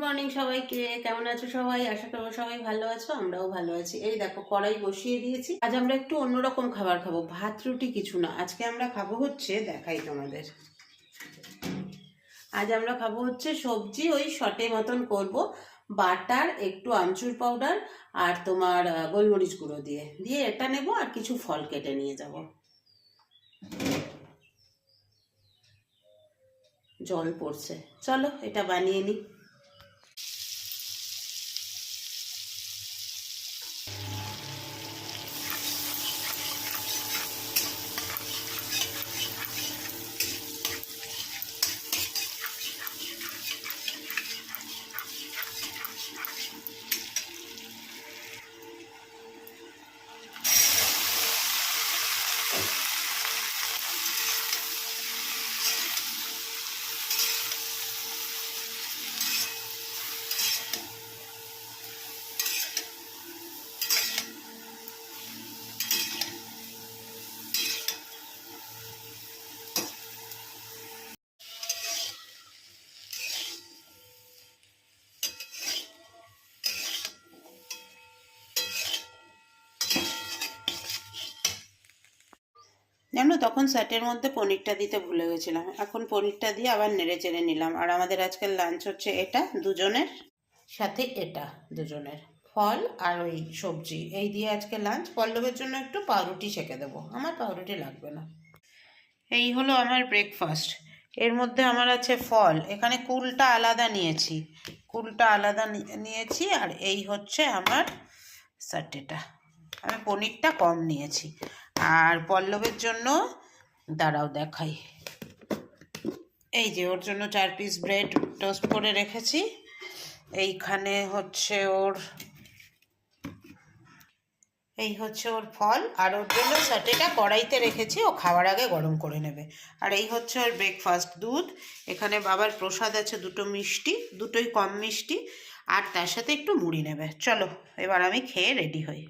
Morning সবাইকে। কেমন আছো সবাই? আশা করবো সবাই ভালো আছো, আমরাও ভালো আছি। এই দেখো কড়াই বসিয়ে দিয়েছি। আজ আমরা একটু অন্যরকম খাবার খাবো, ভাত রুটি কিছু না। আজকে আমরা খাবো হচ্ছে, দেখাই তোমাদের, আজ আমরা খাবো হচ্ছে সবজি ওই শটে মতন করব, বাটার একটু আমচুর পাউডার আর তোমার গোলমরিচ গুঁড়ো দিয়ে দিয়ে এটা নেব, আর কিছু ফল কেটে নিয়ে যাব। জল পড়ছে, চলো এটা বানিয়ে নিই। জানো, তখন সেটের মধ্যে পনিরটা দিতে ভুলে গেছিলাম। এখন পনিরটা দিয়ে আবার নেড়ে চেড়ে নিলাম। আর আমাদের আজকের লাঞ্চ হচ্ছে এটা দুজনের, সাথে এটা দুজনের, ফল আর ওই সবজি, এই দিয়ে আজকে লাঞ্চ। পল্লবের জন্য একটু পাউরুটি সেঁকে দেবো, আমার পাউরুটি লাগবে না। এই হলো আমার ব্রেকফাস্ট। এর মধ্যে আমার আছে ফল, এখানে কুলটা আলাদা নিয়েছি, কুলটা আলাদা নিয়েছি। আর এই হচ্ছে আমার স্যাটেটা, আমি পনিরটা কম নিয়েছি। আর পল্লবের জন্য দাঁড়াও দেখাই, এই যে ওর জন্য 4 পিস ব্রেড টোস্ট করে রেখেছি। এইখানে হচ্ছে ওর, এই হচ্ছে ওর ফল, আর ওর জন্য স্যাটেটা কড়াইতে রেখেছি, ও খাওয়ার আগে গরম করে নেবে। আর এই হচ্ছে ওর ব্রেকফাস্ট, দুধ, এখানে বাবার প্রসাদ আছে, দুটো মিষ্টি, দুটোই কম মিষ্টি, আর তার সাথে একটু মুড়ি নেবে। চলো এবার আমি খেয়ে রেডি হই।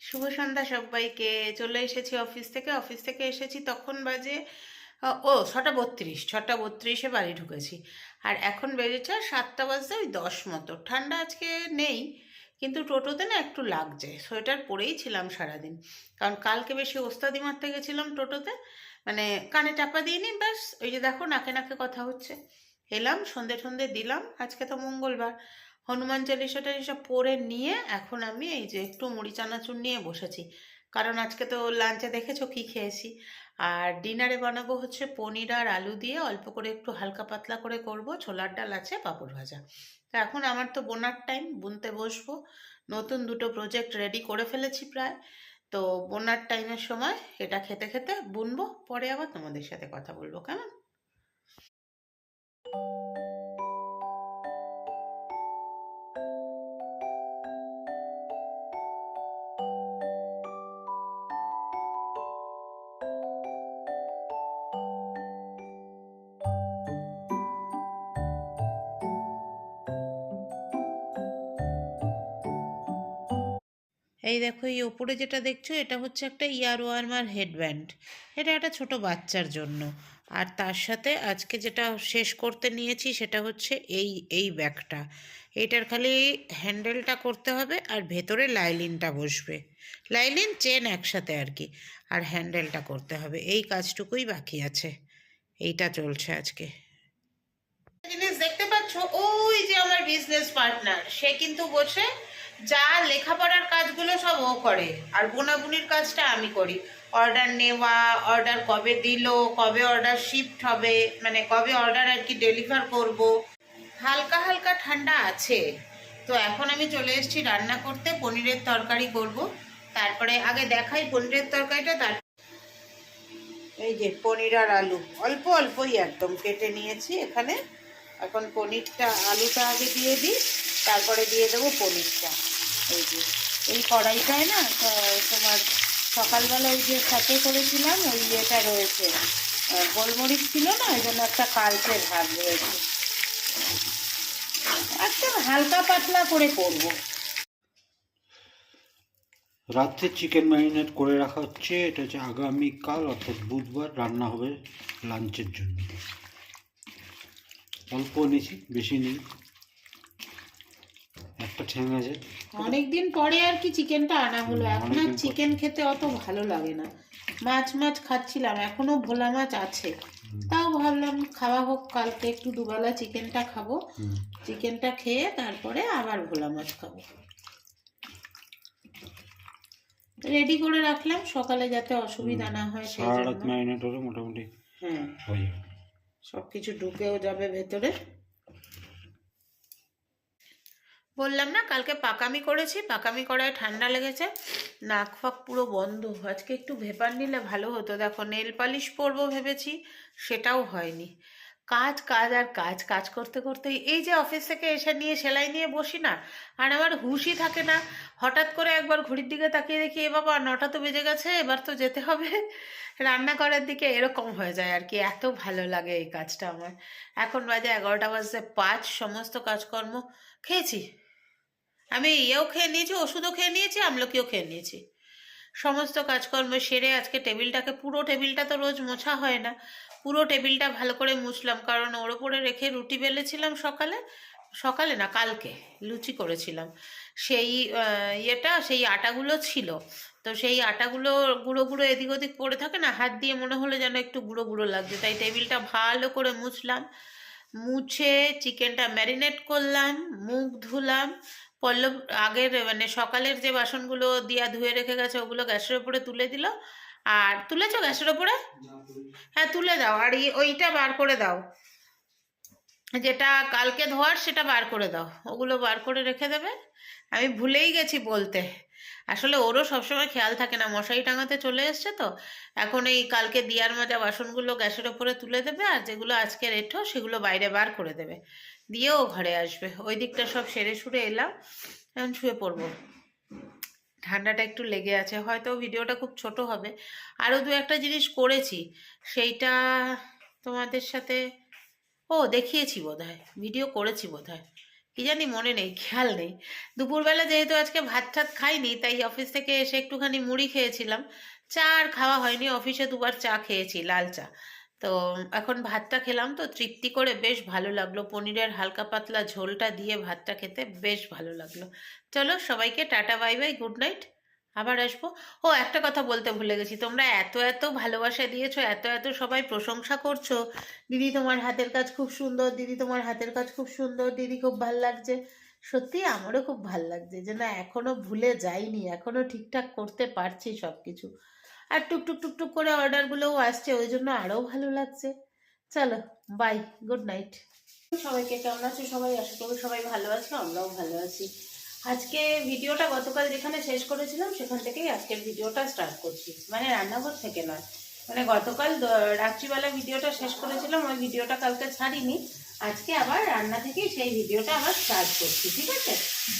শুভ সন্ধ্যা সবাইকে। চলে এসেছি অফিস থেকে এসেছি, তখন বাজে 6:32, 6:32-এ বাড়ি ঢুকেছি। আর এখন বেজেছে 7টা বাজতে ওই 10 মতো। ঠান্ডা আজকে নেই, কিন্তু টোটোতে না একটু লাগছে। সোয়েটার পরেই ছিলাম সারাদিন, কারণ কালকে বেশি ওস্তাদি মারতে গেছিলাম টোটোতে, মানে কানে চাপা দিইনি, ব্যাস ওই যে দেখো নাকে নাকে কথা হচ্ছে। এলাম সন্ধে সন্ধে দিলাম, আজকে তো মঙ্গলবার, হনুমান চালিশাটা এসব পড়ে নিয়ে এখন আমি এই যে একটু মুড়ি চানাচুর নিয়ে বসেছি। কারণ আজকে তো লাঞ্চে দেখেছো কি খেয়েছি। আর ডিনারে বানাবো হচ্ছে পনির আর আলু দিয়ে, অল্প করে একটু হালকা পাতলা করে করব, ছোলার ডাল আছে, পাঁপড় ভাজা। তো এখন আমার তো বোনার টাইম, বুনতে বসবো। নতুন দুটো প্রজেক্ট রেডি করে ফেলেছি প্রায়। তো বোনার টাইমের সময় এটা খেতে খেতে বুনবো, পরে আবার তোমাদের সাথে কথা বলবো, কেমন? এই দেখো, এই ওপরে যেটা দেখছো এটা হচ্ছে একটা ইয়ার ওয়ার্মার হেডব্যান্ড, এটা একটা ছোট বাচ্চার জন্য। আর তার সাথে আজকে যেটা শেষ করতে নিয়েছি সেটা হচ্ছে এই এই ব্যাগটা। এটার খালি হ্যান্ডেলটা করতে হবে, আর ভেতরে লাইলিনটা বসবে, লাইলিন চেন একসাথে আর কি, আর হ্যান্ডেলটা করতে হবে। এই কাজটুকুই বাকি আছে, এইটা চলছে আজকে। জিনিস দেখতে পাচ্ছ, ওই যে আমার বিজনেস পার্টনার, সে কিন্তু বসে যা লেখাপড়ার কাজগুলো সব ও করে, আর বোনাবুনির কাজটা আমি করি। অর্ডার নেওয়া, অর্ডার কবে দিল, কবে অর্ডার শিফট হবে, মানে কবে অর্ডার আর কি ডেলিভার করব। হালকা হালকা ঠান্ডা আছে। তো এখন আমি চলে এসেছি রান্না করতে, পনিরের তরকারি করব। তারপরে আগে দেখাই পনিরের তরকারিটা, তার এই যে পনির আর আলু অল্প অল্পই একদম কেটে নিয়েছি এখানে। এখন পনিরটা, আলুটা আগে দিয়ে দিই, তারপরে দিয়ে দেবো পনিরটা। এই যে এই কড়াইটায় না তোমার সকালবেলা ওই যে সাথে করেছিলাম ওই ইয়েটা রয়েছে, গোলমরিচ ছিল না, ওই জন্য একটা কালচে ভাব রয়েছে। একদম হালকা পাতলা করে করব। রাত্রে চিকেন ম্যারিনেট করে রাখা হচ্ছে, এটা হচ্ছে আগামীকাল অর্থাৎ বুধবার রান্না হবে লাঞ্চের জন্য। অল্প নিয়েছি, বেশি নেই। একটা ঠ্যাং আছে। অনেকদিন পরে আর কি চিকেনটা আনা হলো। এখন আর অনেকদিন পর। চিকেন খেতে অত ভালো লাগে না। মাছ মাছ খাচ্ছিলাম, এখনো ভোলা মাছ আছে, তাও ভাবলাম খাওয়া হোক, কালকে একটু দুবেলা চিকেনটা খাবো, চিকেনটা খেয়ে তারপরে আবার ভোলা মাছ খাবো। রেডি করে রাখলাম সকালে যাতে অসুবিধা না হয় সেই সারা রাত জন্য। ম্যারিনেট হলে মোটামুটি হ্যাঁ, হয়ে যাবে। সবকিছু ঢুকেও যাবে ভেতরে। বললাম না কালকে পাকামি করেছি, পাকামি করায় ঠান্ডা লেগেছে, নাক ফাক পুরো বন্ধ। আজকে একটু ভেপার নিলে ভালো হতো। দেখো নেল পালিশ পরবো ভেবেছি, সেটাও হয়নি। কাজ কাজ আর কাজ, কাজ করতে করতে এই যে অফিস থেকে এসে নিয়ে সেলাই নিয়ে বসি না, আর আমার হুঁশই থাকে না। হঠাৎ করে একবার ঘড়ির দিকে তাকিয়ে দেখি এ বাবা 9টা তো বেজে গেছে, এবার তো যেতে হবে রান্না করার দিকে, এরকম হয়ে যায় আর কি। এত ভালো লাগে এই কাজটা আমার। এখন বাজে 11টা বাজে 5, সমস্ত কাজকর্ম খেয়েছি আমি, ইয়েও খেয়ে নিয়েছি, ওষুধও খেয়ে নিয়েছি, আমলকিও খেয়ে নিয়েছি। সমস্ত কাজকর্ম সেরে আজকে টেবিলটাকে, পুরো টেবিলটা তো রোজ মোছা হয় না, পুরো টেবিলটা ভালো করে মুছলাম, কারণ ওর ওপরে রেখে রুটি বেলেছিলাম সকালে, সকালে না কালকে লুচি করেছিলাম। সেই সেই আটাগুলো ছিল, তো সেই আটাগুলো গুঁড়ো গুঁড়ো এদিক ওদিক পড়ে থাকে না, হাত দিয়ে মনে হলো যেন একটু গুঁড়ো গুঁড়ো লাগছে, তাই টেবিলটা ভালো করে মুছলাম। মুছে চিকেনটা ম্যারিনেট করলাম, মুখ ধুলাম। পল্লব আগের মানে সকালের যে বাসনগুলো দিয়া ধুয়ে রেখে গেছে ওগুলো গ্যাসের উপরে তুলে দিল। আর তুলেছো গ্যাসের উপরে? হ্যাঁ তুলে দাও। আর ওইটা বার করে দাও, যেটা কালকে ধোয়ার সেটা বার করে দাও, ওগুলো বার করে রেখে দেবে। আমি ভুলেই গেছি বলতে, আসলে ওরও সবসময় খেয়াল থাকে না, মশারি টাঙাতে চলে এসছে তো। এখন এই কালকে দিয়ার মাজা বাসনগুলো গ্যাসের ওপরে তুলে দেবে, আর যেগুলো আজকে রেঠো সেগুলো বাইরে বার করে দেবে, দিয়ে ও ঘরে আসবে। ওই দিকটা সব সেরে সুরে এলাম, এখন শুয়ে পড়বো। ঠান্ডাটা একটু লেগে আছে, হয়তো ভিডিওটা খুব ছোট হবে। আরও দু একটা জিনিস করেছি, সেইটা তোমাদের সাথে দেখিয়েছি বোধহয়, ভিডিও করেছি বোধহয়, কি জানি মনে নেই, খেয়াল নেই। দুপুরবেলা যেহেতু আজকে ভাত টাত খাইনি, তাই অফিস থেকে এসে একটুখানি মুড়ি খেয়েছিলাম, চা আর খাওয়া হয়নি। অফিসে দুবার চা খেয়েছি, লাল চা। তো এখন ভাতটা খেলাম তো তৃপ্তি করে, বেশ ভালো লাগলো। পনিরের হালকা পাতলা ঝোলটা দিয়ে ভাতটা খেতে বেশ ভালো লাগলো। চলো সবাইকে tata, bye bye, good night, আবার আসবো। একটা কথা বলতে ভুলে গেছি, তোমরা এত এত ভালোবাসা দিয়েছো, এত এত সবাই প্রশংসা করছো, দিদি তোমার হাতের কাজ খুব সুন্দর, দিদি তোমার হাতের কাজ খুব সুন্দর, দিদি খুব ভাল লাগছে। সত্যি আমারও খুব ভাল লাগছে যে না, এখনো ভুলে যাইনি, এখনো ঠিকঠাক করতে পারছি সব কিছু। আর টুকটুক টুকটুক করে অর্ডারগুলোও আসছে, ওই জন্য আরও ভালো লাগছে। চলো বাই, গুড নাইট। সবাইকে, কেমন আছো সবাই? আশা করি সবাই ভালো আছো, আমরাও ভালো আছি। আজকে ভিডিওটা গতকাল যেখানে শেষ করেছিলাম সেখান থেকেই আজকের ভিডিওটা স্টার্ট করছি, মানে রান্নাঘর থেকে নয়। মানে গতকাল রাত্রিবেলা ভিডিওটা শেষ করেছিলাম, ওই ভিডিওটা কালকে ছাড়িনি, আজকে আবার রান্না থেকেই সেই ভিডিওটা আবার স্টার্ট করছি, ঠিক আছে?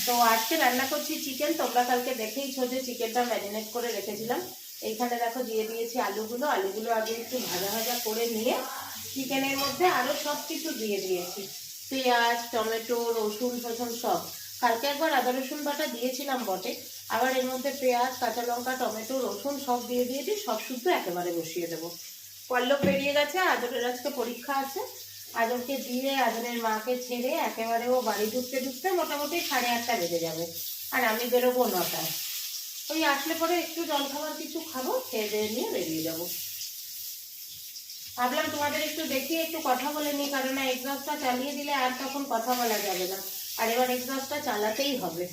তো আজকে রান্না করছি চিকেন। তোমরা কালকে দেখেইছো যে চিকেনটা ম্যারিনেট করে রেখেছিলাম। এইখানে দেখো দিয়ে দিয়েছি আলুগুলো, আলুগুলো আগে একটু ভাজা ভাজা করে নিয়ে চিকেনের মধ্যে আরও সব কিছু দিয়ে দিয়েছি, পেঁয়াজ, টমেটো, রসুন ফসুন সব। কালকে একবার আদা রসুন বাটা দিয়েছিলাম বটে, আবার এর মধ্যে পেঁয়াজ, কাঁচা লঙ্কা, টমেটো, রসুন সব দিয়ে দিয়েছি, সব শুদ্ধ একেবারে বসিয়ে দেবো। পল্লব বেরিয়ে গেছে, আদরের আজকে পরীক্ষা আছে, আদরকে দিয়ে আদরের মাকে ছেড়ে একেবারে ও বাড়ি ঢুকতে ঢুকতে মোটামুটি 8:30 বেজে যাবে, আর আমি বেরোবো 9টায়। ওই আসলে পরে একটু জলখাবার কিছু খাবো, খেয়ে দিয়ে নিয়ে বেরিয়ে যাবো। ভাবলাম তোমাদের একটু দেখিয়ে একটু কথা বলে নিই, কারণ এক্সস্টটা চালিয়ে দিলে আর তখন কথা বলা যাবে না, আর এবার এক্সস্টটা চালাতেই হবে।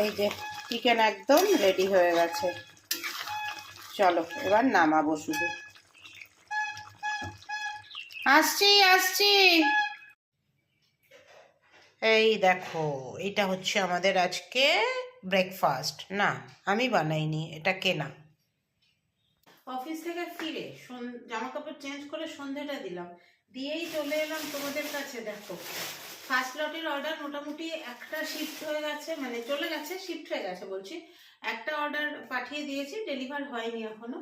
এই যে চিকেন একদম রেডি হয়ে গেছে। চলো এবার নামাবো শুধু। আসছি আসছি। এই দেখো, এটা হচ্ছে আমাদের আজকে ব্রেকফাস্ট। না, আমি বানাইনি, এটা কেনা। অফিস থেকে ফিরে জামা কাপড় চেঞ্জ করে সন্ধেটা দিলাম, দিয়েই চলে এলাম তোমাদের কাছে। দেখো, ফার্স্ট লটের অর্ডার মোটামুটি একটা শিফট হয়ে গেছে, মানে চলে গেছে, শিফট হয়ে গেছে বলছি। একটা অর্ডার পাঠিয়ে দিয়েছি, ডেলিভার হয়নি এখনো।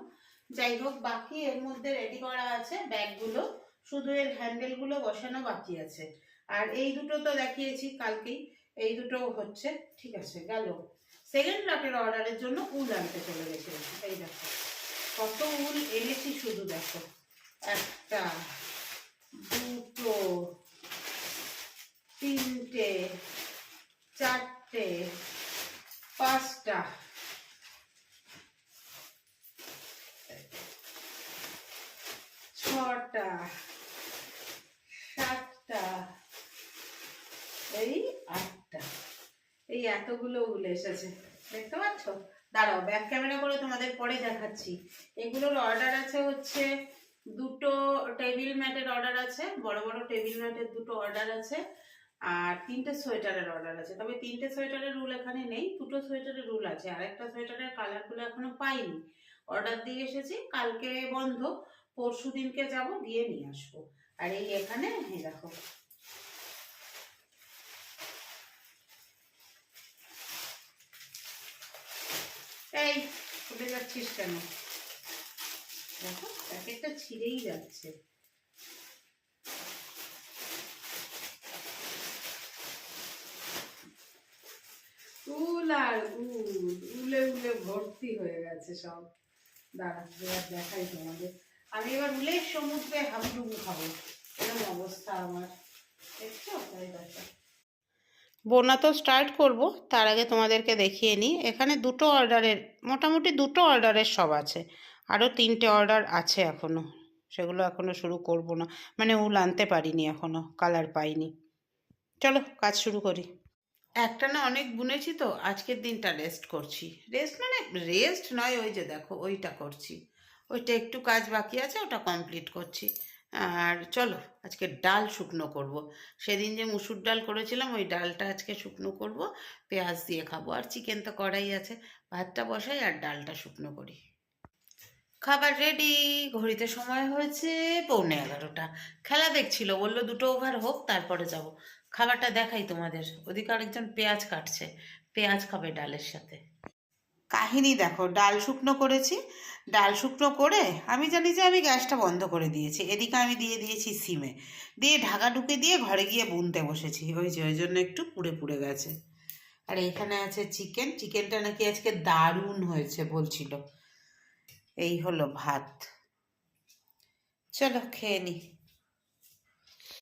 যাই হোক, বাকি এর মধ্যে রেডি করা আছে ব্যাগগুলো, শুধু এর হ্যান্ডেলগুলো বসানো বাকি আছে। আর এই দুটো তো দেখিয়েছি কালকেই, এই দুটো হচ্ছে। ঠিক আছে, গেল। সেকেন্ড লটের অর্ডারের জন্য উল আনতে চলে গেছে। এই দেখো কত উল এনেছি, শুধু দেখো, একটা, দুটো, তিনটে, চারটে, পাঁচটা, ছটা, সাতটা, এই আটটা, এই এতগুলো উল এসেছে, দেখতে পাচ্ছ? দাঁড়াও, ব্যাক ক্যামেরা করে তোমাদের পরে দেখাচ্ছি। এগুলোর অর্ডার আছে হচ্ছে দুটো টেবিল ম্যাটের অর্ডার আছে, বড় বড় টেবিল ম্যাটের দুটো অর্ডার আছে, আর তিনটে সোয়েটারের অর্ডার আছে। তবে তিনটে সোয়েটারের রুল এখানে নেই, দুটো সোয়েটারের রুল আছে। আর একটা সোয়েটারের কালারগুলো এখনো পাইনি, অর্ডার দিয়ে এসেছি, কালকে বন্ধ, পরশু দিনকে যাব, গিয়ে নিয়ে আসবো। আর এই এখানে এই দেখো, এই উঠে যাচ্ছিস কেন? দেখো প্যাকেটটা ছিঁড়েই যাচ্ছে। উল আর উল, উলে উলে ভর্তি হয়ে গেছে সব। দাঁড়া এবার দেখাই তোমাদের। আমি এবার উলের সমুদ্রে হাবুডুবু খাবো, এরকম অবস্থা আমার, দেখছো? তাই দেখো, বোনা তো স্টার্ট করব, তার আগে তোমাদেরকে দেখিয়ে নিই। এখানে দুটো অর্ডারের, মোটামুটি দুটো অর্ডারের সব আছে, আরও তিনটে অর্ডার আছে এখনও, সেগুলো এখনও শুরু করব না, মানে উল আনতে পারিনি এখনও, কালার পাইনি। চলো কাজ শুরু করি। একটা না অনেক বুনেছি তো, আজকের দিনটা রেস্ট করছি। রেস্ট মানে রেস্ট নয়, ওই যে দেখো ওইটা করছি, ওইটা একটু কাজ বাকি আছে, ওটা কমপ্লিট করছি। আর চলো আজকে ডাল শুকনো করব। সেদিন যে মুসুর ডাল করেছিলাম, ওই ডালটা আজকে শুকনো করব, পেঁয়াজ দিয়ে খাবো। আর চিকেন তো কড়াই আছে, ভাতটা বসাই আর ডালটা শুকনো করি। খাবার রেডি। ঘড়িতে সময় হয়েছে 11:15। খেলা দেখছিল, বললো দুটো ওভার হোক তারপরে যাব। খাবারটা দেখাই তোমাদের, ওদিকে আরেকজন পেঁয়াজ কাটছে, পেঁয়াজ খাবে ডালের সাথে। কাহিনী দেখো, ডাল শুকনো করেছি, ডাল শুকনো করে আমি জানি যে আমি গ্যাসটা বন্ধ করে দিয়েছি, এদিকে আমি দিয়ে দিয়েছি সিমে, দিয়ে ঢাকা ঢুকে দিয়ে ঘরে গিয়ে বুনতে বসেছি, ওই যে ওই জন্য একটু পুড়ে পুড়ে গেছে। আর এখানে আছে চিকেন, চিকেনটা নাকি আজকে দারুণ হয়েছে বলছিল। এই হলো ভাত, চলো খেয়ে নি।